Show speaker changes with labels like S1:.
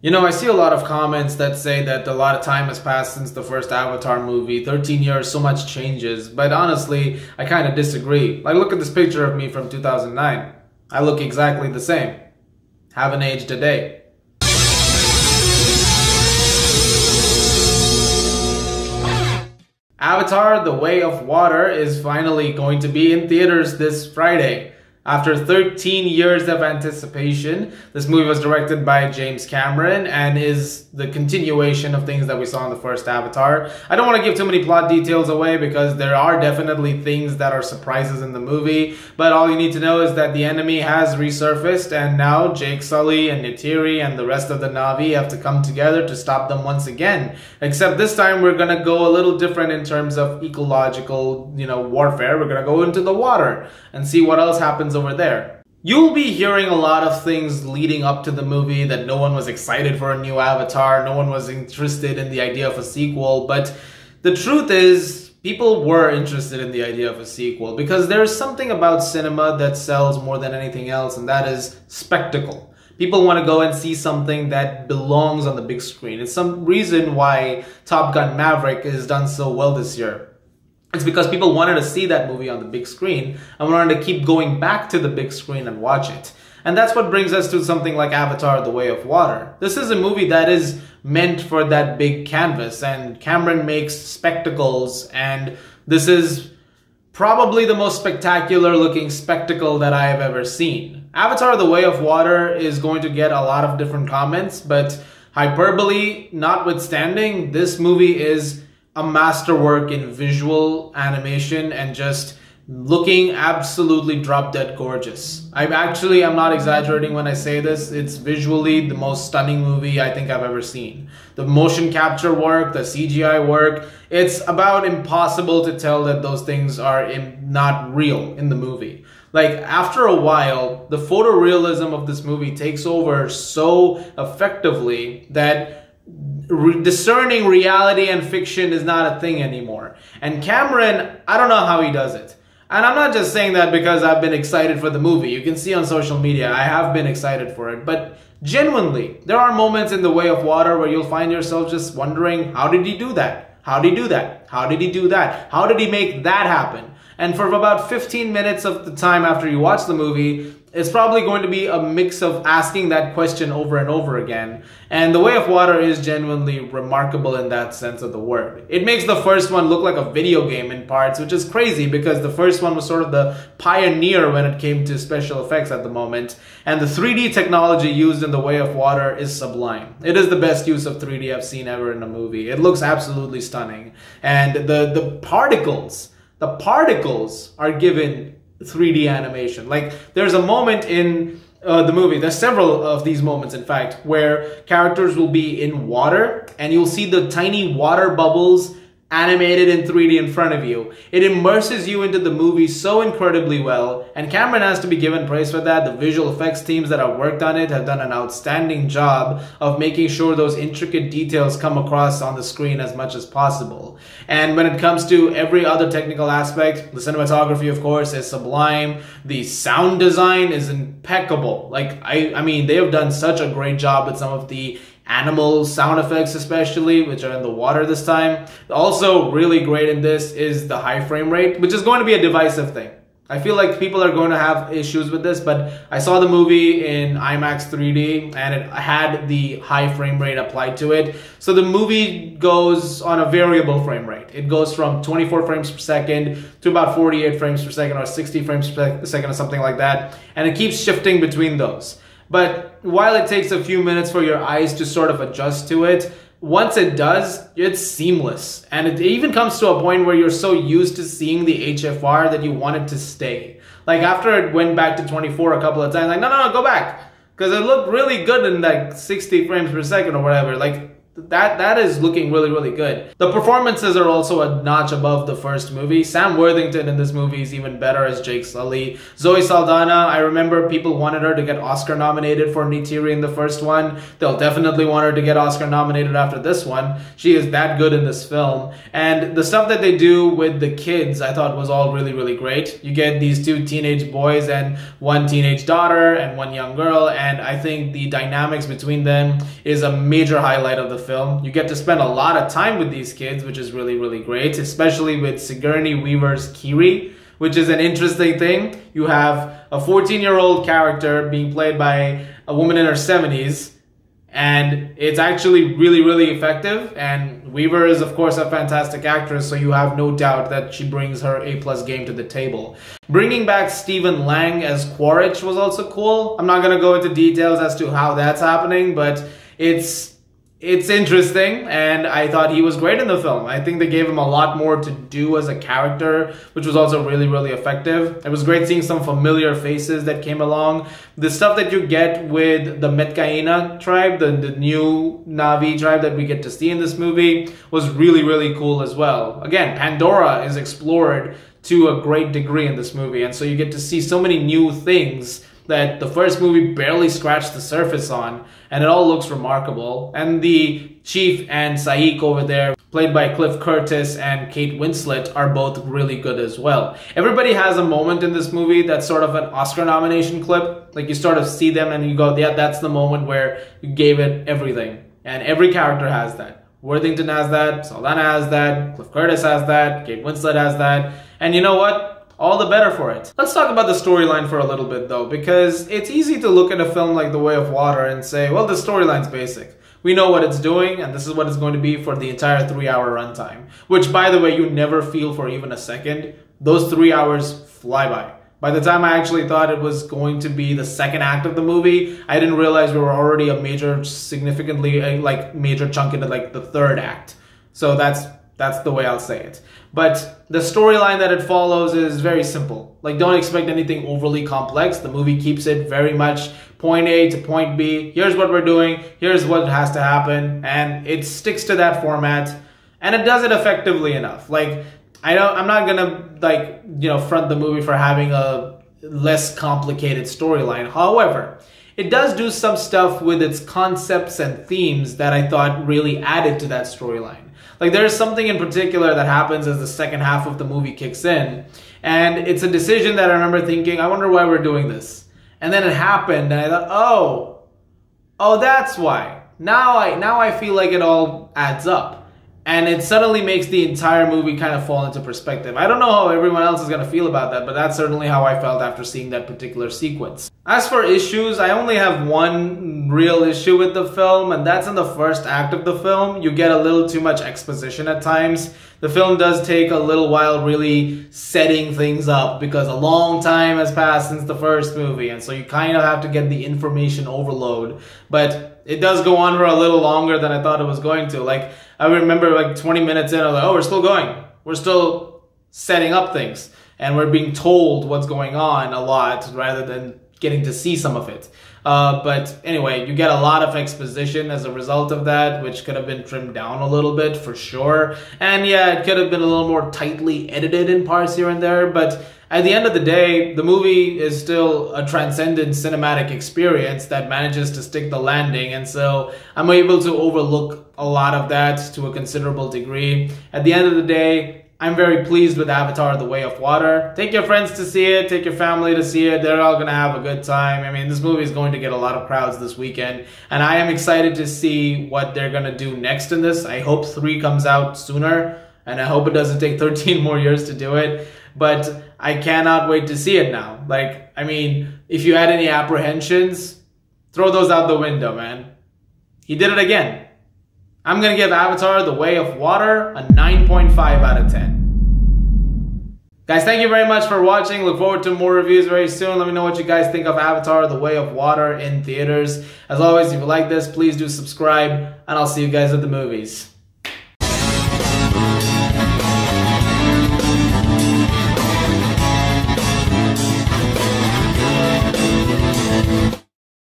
S1: You know, I see a lot of comments that say that a lot of time has passed since the first Avatar movie. 13 years, so much changes. But honestly, I kind of disagree. Like, look at this picture of me from 2009. I look exactly the same. Haven't aged a day. Avatar: The Way of Water is finally going to be in theaters this Friday. After 13 years of anticipation, this movie was directed by James Cameron and is the continuation of things that we saw in the first Avatar. I don't want to give too many plot details away because there are definitely things that are surprises in the movie, but all you need to know is that the enemy has resurfaced and now Jake Sully and Neytiri and the rest of the Na'vi have to come together to stop them once again. Except this time we're going to go a little different in terms of ecological, warfare. We're going to go into the water and see what else happens over there. You'll be hearing a lot of things leading up to the movie that no one was excited for a new Avatar, no one was interested in the idea of a sequel, but the truth is people were interested in the idea of a sequel because there's something about cinema that sells more than anything else, and that is spectacle. People want to go and see something that belongs on the big screen. It's some reason why Top Gun Maverick is done so well this year. It's because people wanted to see that movie on the big screen and wanted to keep going back to the big screen and watch it. And that's what brings us to something like Avatar: The Way of Water. This is a movie that is meant for that big canvas, and Cameron makes spectacles, and this is probably the most spectacular looking spectacle that I have ever seen. Avatar: The Way of Water is going to get a lot of different comments, but hyperbole notwithstanding, this movie is a masterwork in visual animation and just looking absolutely drop dead gorgeous. I'm not exaggerating when I say this. It's visually the most stunning movie I think I've ever seen. The motion capture work, the CGI work, it's about impossible to tell that those things are not real in the movie. Like, after a while, the photorealism of this movie takes over so effectively that discerning reality and fiction is not a thing anymore. And Cameron, I don't know how he does it. And I'm not just saying that because I've been excited for the movie. You can see on social media, I have been excited for it. But genuinely, there are moments in The Way of Water where you'll find yourself just wondering, how did he do that? How did he do that? How did he do that? How did he make that happen? And for about 15 minutes of the time after you watch the movie, it's probably going to be a mix of asking that question over and over again. And The Way of Water is genuinely remarkable in that sense of the word. It makes the first one look like a video game in parts, which is crazy because the first one was sort of the pioneer when it came to special effects at the moment. And the 3D technology used in The Way of Water is sublime. It is the best use of 3D I've seen ever in a movie. It looks absolutely stunning. And the particles are given 3D animation. Like, there's a moment in the movie, there's several of these moments in fact, where characters will be in water and you'll see the tiny water bubbles animated in 3D in front of you. It immerses you into the movie so incredibly well, and Cameron has to be given praise for that. The visual effects teams that have worked on it have done an outstanding job of making sure those intricate details come across on the screen as much as possible. And when it comes to every other technical aspect, the cinematography, of course, is sublime. The sound design is impeccable. Like, I mean, they have done such a great job with some of the animal sound effects, especially, which are in the water this time. Also really great in this is the high frame rate, which is going to be a divisive thing. I feel like people are going to have issues with this, but I saw the movie in IMAX 3D and it had the high frame rate applied to it. So the movie goes on a variable frame rate. It goes from 24 frames per second to about 48 frames per second or 60 frames per second or something like that. And it keeps shifting between those. But while it takes a few minutes for your eyes to sort of adjust to it, once it does, it's seamless. And it even comes to a point where you're so used to seeing the HFR that you want it to stay. Like, after it went back to 24 a couple of times, like, no, go back. Because it looked really good in like 60 frames per second or whatever. Like, that is looking really, really good. The performances are also a notch above the first movie. Sam Worthington in this movie is even better as Jake Sully. Zoe Saldana, I remember people wanted her to get Oscar nominated for Neytiri in the first one. They'll definitely want her to get Oscar nominated after this one. She is that good in this film. And the stuff that they do with the kids, I thought was all really, really great. You get these 2 teenage boys and 1 teenage daughter and 1 young girl, and I think the dynamics between them is a major highlight of the film. You get to spend a lot of time with these kids, which is really, really great, especially with Sigourney Weaver's Kiri, which is an interesting thing. You have a 14-year-old character being played by a woman in her 70s, and it's actually really, really effective. And Weaver is, of course, a fantastic actress, so you have no doubt that she brings her A+ game to the table. Bringing back Stephen Lang as Quaritch was also cool. I'm not going to go into details as to how that's happening, but it's interesting, and I thought he was great in the film. I think they gave him a lot more to do as a character, which was also really, really effective. It was great seeing some familiar faces that came along. The stuff that you get with the Metkayina tribe, the new Na'vi tribe that we get to see in this movie, was really, really cool as well. Again, Pandora is explored to a great degree in this movie, and so you get to see so many new things that the first movie barely scratched the surface on, and it all looks remarkable. And the Chief and Saik over there, played by Cliff Curtis and Kate Winslet, are both really good as well. Everybody has a moment in this movie that's sort of an Oscar nomination clip. Like, you sort of see them and you go, yeah, that's the moment where you gave it everything. And every character has that. Worthington has that, Saldana has that, Cliff Curtis has that, Kate Winslet has that. And you know what? All the better for it. Let's talk about the storyline for a little bit though, because it's easy to look at a film like The Way of Water and say, well, the storyline's basic. We know what it's doing, and this is what it's going to be for the entire 3-hour runtime. Which, by the way, you never feel for even a second. Those 3 hours fly by. By the time I actually thought it was going to be the second act of the movie, I didn't realize we were already a major, significantly, major chunk into like the third act. So that's the way I'll say it. But the storyline that it follows is very simple. Like, don't expect anything overly complex. The movie keeps it very much point A to point B. Here's what we're doing. Here's what has to happen. And it sticks to that format. And it does it effectively enough. Like, I'm not gonna, front the movie for having a less complicated storyline. However, it does do some stuff with its concepts and themes that I thought really added to that storyline. Like, there's something in particular that happens as the second half of the movie kicks in, and it's a decision that I remember thinking, I wonder why we're doing this. And then it happened, and I thought, oh, that's why. Now I feel like it all adds up. And it suddenly makes the entire movie kind of fall into perspective. I don't know how everyone else is going to feel about that, but that's certainly how I felt after seeing that particular sequence. As for issues, I only have one real issue with the film, and that's in the first act of the film. You get a little too much exposition at times. The film does take a little while really setting things up because a long time has passed since the first movie, and so you kind of have to get the information overload. But it does go on for a little longer than I thought it was going to. Like, I remember like 20 minutes in, I was like, oh, we're still going. We're still setting up things. And we're being told what's going on a lot rather than getting to see some of it. But anyway, you get a lot of exposition as a result of that, which could have been trimmed down a little bit for sure. And yeah, it could have been a little more tightly edited in parts here and there, but at the end of the day, the movie is still a transcendent cinematic experience that manages to stick the landing, and so I'm able to overlook a lot of that to a considerable degree. At the end of the day, I'm very pleased with Avatar: The Way of Water. Take your friends to see it, take your family to see it, they're all gonna have a good time. I mean, this movie is going to get a lot of crowds this weekend, and I am excited to see what they're gonna do next in this. I hope 3 comes out sooner, and I hope it doesn't take 13 more years to do it. But I cannot wait to see it now. Like, I mean, if you had any apprehensions, throw those out the window, man. He did it again. I'm going to give Avatar: The Way of Water a 9.5 out of 10. Guys, thank you very much for watching. Look forward to more reviews very soon. Let me know what you guys think of Avatar: The Way of Water in theaters. As always, if you like this, please do subscribe, and I'll see you guys at the movies.